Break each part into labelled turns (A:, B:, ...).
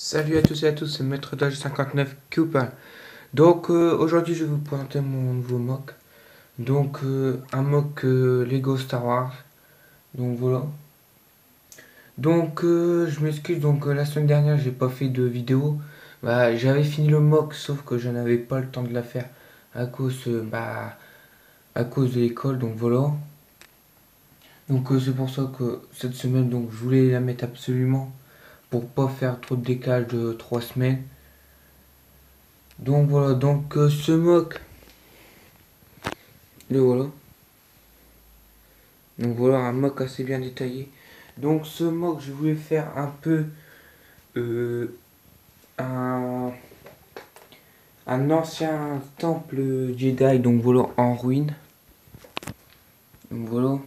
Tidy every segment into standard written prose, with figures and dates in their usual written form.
A: Salut à tous et à tous, c'est Maître Dodge 59 Coupin. Donc aujourd'hui je vais vous présenter mon nouveau mock. Donc un mock Lego Star Wars. Donc voilà. Donc je m'excuse, donc la semaine dernière j'ai pas fait de vidéo. Bah, j'avais fini le mock sauf que je n'avais pas le temps de la faire à cause de l'école, donc voilà. Donc c'est pour ça que cette semaine donc je voulais la mettre absolument pour pas faire trop de décalage de 3 semaines. Donc voilà, donc ce mock, le voilà. Donc voilà un mock assez bien détaillé. Donc ce mock je voulais faire un peu euh, un, un ancien temple Jedi, donc voilà en ruine. Donc voilà.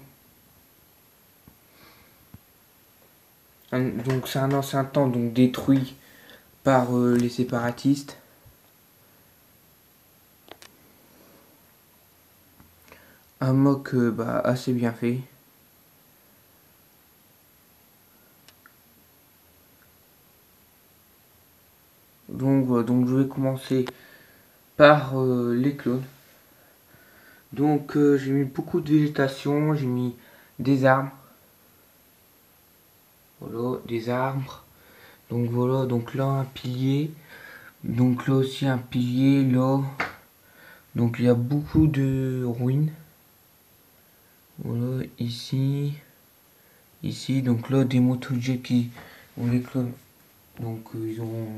A: Donc c'est un ancien temple donc détruit par les séparatistes. Un mock assez bien fait. Donc voilà, donc je vais commencer par les clones. Donc j'ai mis beaucoup de végétation, j'ai mis des arbres. Voilà, des arbres. Donc voilà, donc là un pilier. Donc là aussi un pilier, là. Donc il y a beaucoup de ruines. Voilà, ici. Ici, donc là des motojets qui ont les clones. Donc ils ont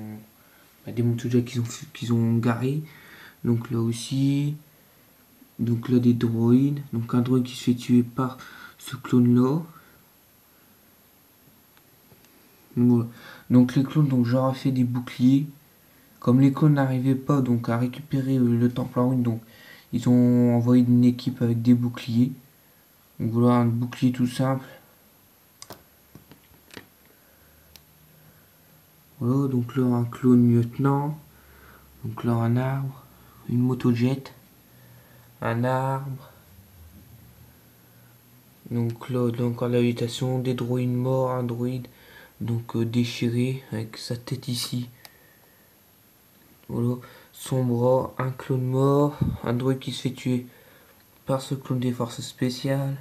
A: des motojets qu'ils ont garés. Donc là aussi. Donc là des droïdes. Donc un droïde qui se fait tuer par ce clone là. Voilà. Donc les clones, donc j'aurais fait des boucliers. Comme les clones n'arrivaient pas donc à récupérer le temple en ruine, donc ils ont envoyé une équipe avec des boucliers. Donc voilà un bouclier tout simple. Voilà, donc là un clone lieutenant. Donc là un arbre, une motojet, un arbre. Donc là encore la végétation, des droïdes morts, un droïde donc déchiré avec sa tête ici. Voilà, son bras, un clone mort, un droïde qui se fait tuer par ce clone des forces spéciales,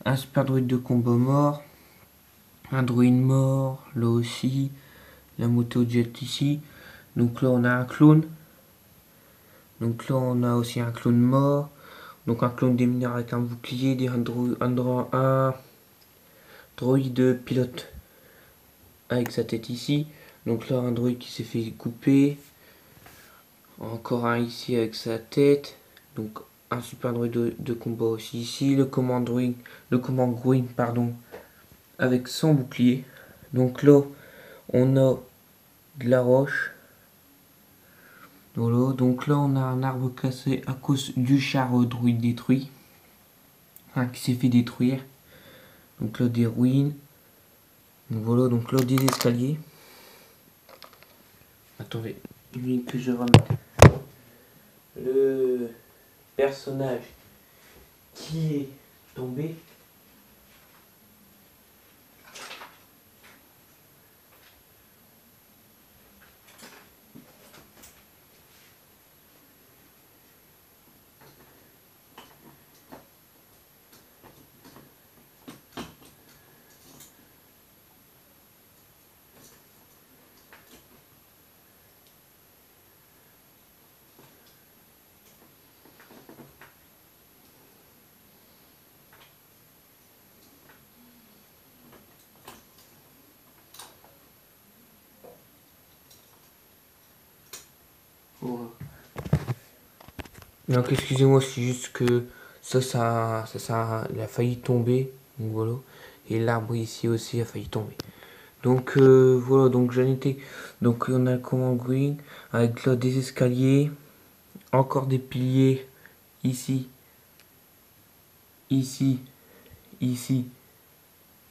A: un super droïde de combat mort, un droïde mort, là aussi, la moto jet ici. Donc là on a un clone. Donc là on a aussi un clone mort. Donc un clone des mineurs avec un bouclier, un droïde pilote avec sa tête ici. Donc là un droïde qui s'est fait couper. Encore un ici avec sa tête. Donc un super droïde de combat aussi ici. Le command droïde pardon, avec son bouclier. Donc là on a de la roche. Voilà, donc là on a un arbre cassé à cause du char droïde détruit. Qui s'est fait détruire. Donc là des ruines. Donc voilà, donc là des escaliers. Attendez, une minute que je remette le personnage qui est tombé. Voilà. Donc excusez-moi, c'est juste que il a failli tomber. Donc voilà. Et l'arbre ici aussi a failli tomber. Donc voilà, donc j'en étais. Donc on a le command green avec là des escaliers, encore des piliers ici, ici, ici,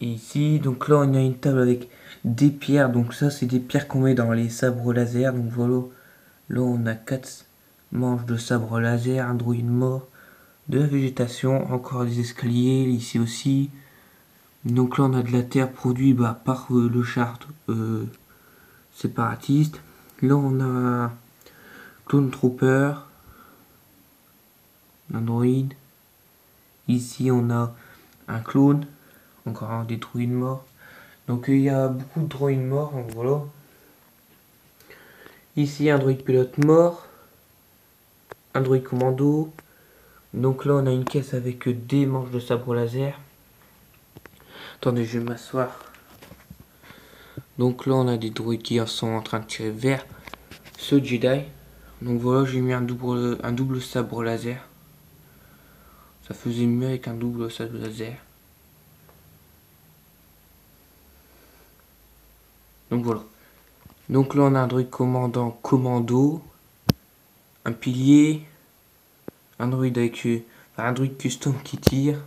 A: et ici. Donc là on a une table avec des pierres. Donc ça c'est des pierres qu'on met dans les sabres laser. Donc voilà, là on a 4 manches de sabre laser, un droïde mort, de la végétation, encore des escaliers ici aussi. Donc là on a de la terre produite par le char séparatiste. Là on a Clone Trooper, un droïde. Ici on a un clone, encore un des droïdes morts. Donc il y a beaucoup de droïdes morts, donc voilà. Ici un droïde pilote mort, un droïde commando. Donc là on a une caisse avec des manches de sabre laser. Attendez, je vais m'asseoir. Donc là on a des droïdes qui sont en train de tirer vers ce Jedi. Donc voilà, j'ai mis un double sabre laser. Ça faisait mieux avec un double sabre laser. Donc voilà. Donc là on a un droïde commandant commando, un pilier, un droïde avec un droïde custom qui tire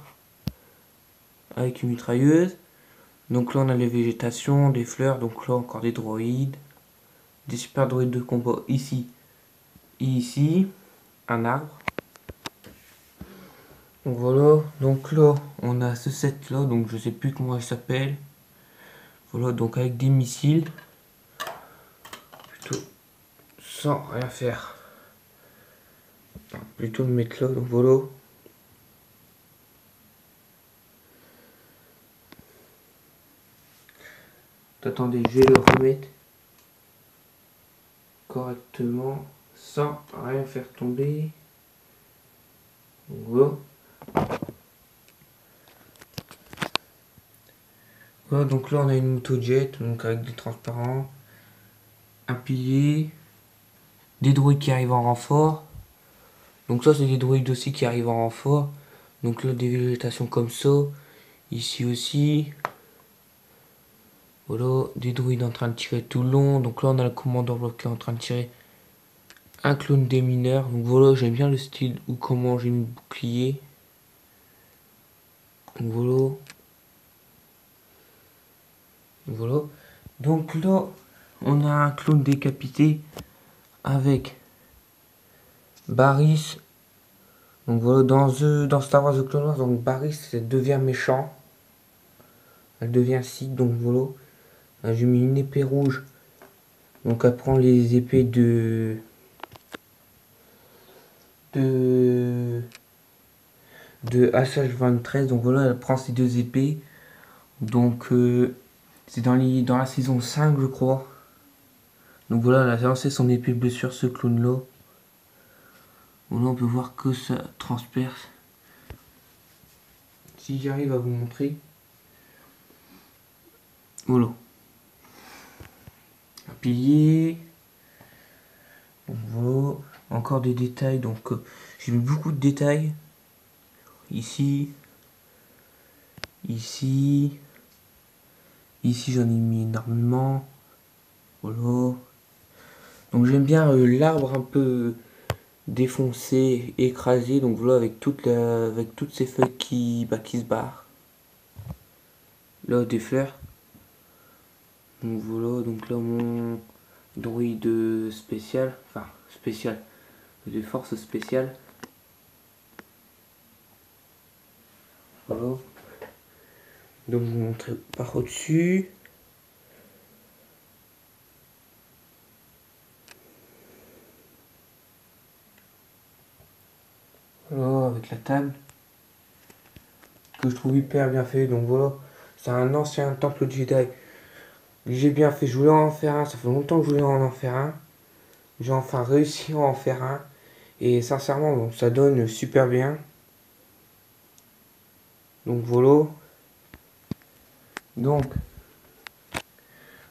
A: avec une mitrailleuse. Donc là on a les végétations, des fleurs, donc là encore des droïdes, des super droïdes de combat ici et ici, un arbre. Donc voilà, donc là on a ce set là, donc je sais plus comment il s'appelle. Voilà, donc avec des missiles, plutôt sans rien faire. Plutôt le mettre là, donc voilà. Attendez, je vais le remettre correctement sans rien faire tomber. Voilà. Voilà, donc là on a une moto jet, donc avec des transparents, un pilier, des droïdes qui arrivent en renfort. Donc ça c'est des droïdes aussi qui arrivent en renfort. Donc là des végétations comme ça, ici aussi. Voilà, des droïdes en train de tirer tout le long. Donc là on a le commandant bloqué en train de tirer un clone des mineurs. Donc voilà, j'aime bien le style ou comment j'ai mis le bouclier. Donc voilà. Voilà. Donc là, on a un clone décapité avec Barriss. Donc voilà, dans Star Wars The Clone Wars, donc Barriss elle devient méchant. Elle devient Sith, donc voilà. J'ai mis une épée rouge. Donc elle prend les épées de HH23. Donc voilà, elle prend ces deux épées. Donc c'est dans la saison 5 je crois. Donc voilà, elle a lancé son épée bleue sur ce clone là. Voilà, on peut voir que ça transperce. Si j'arrive à vous montrer. Voilà. Un pilier. Donc voilà. Encore des détails. Donc j'ai mis beaucoup de détails. Ici. Ici. Ici j'en ai mis énormément. Voilà. Donc j'aime bien l'arbre un peu défoncé, écrasé. Donc voilà, avec toutes ces feuilles qui se barrent. Là des fleurs. Donc voilà, donc là mon droïde spécial, enfin spécial, des forces spéciales. Voilà. Donc je vous montre par au-dessus. Voilà, avec la table. Que je trouve hyper bien fait. Donc voilà, c'est un ancien temple Jedi. J'ai bien fait, je voulais en faire un, ça fait longtemps que je voulais en faire un. J'ai enfin réussi à en faire un. Et sincèrement, bon, ça donne super bien. Donc voilà. Donc,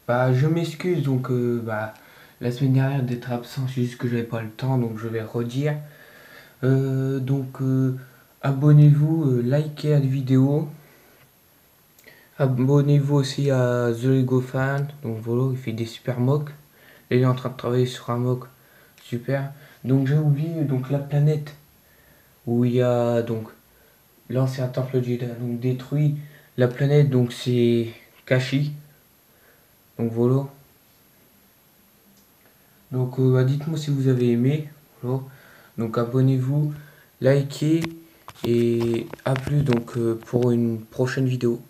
A: bah, je m'excuse donc la semaine dernière d'être absent, c'est juste que j'avais pas le temps, donc je vais redire. Abonnez-vous, likez la vidéo. Abonnez-vous aussi à The Lego Fan. Donc voilà, il fait des super mocks. Il est en train de travailler sur un mock super. Donc j'ai oublié donc la planète où il y a donc l'ancien temple Jedi donc détruit. La planète donc c'est Kashi. Donc voilà. Donc dites-moi si vous avez aimé. Voilà. Donc abonnez-vous, likez et à plus donc pour une prochaine vidéo.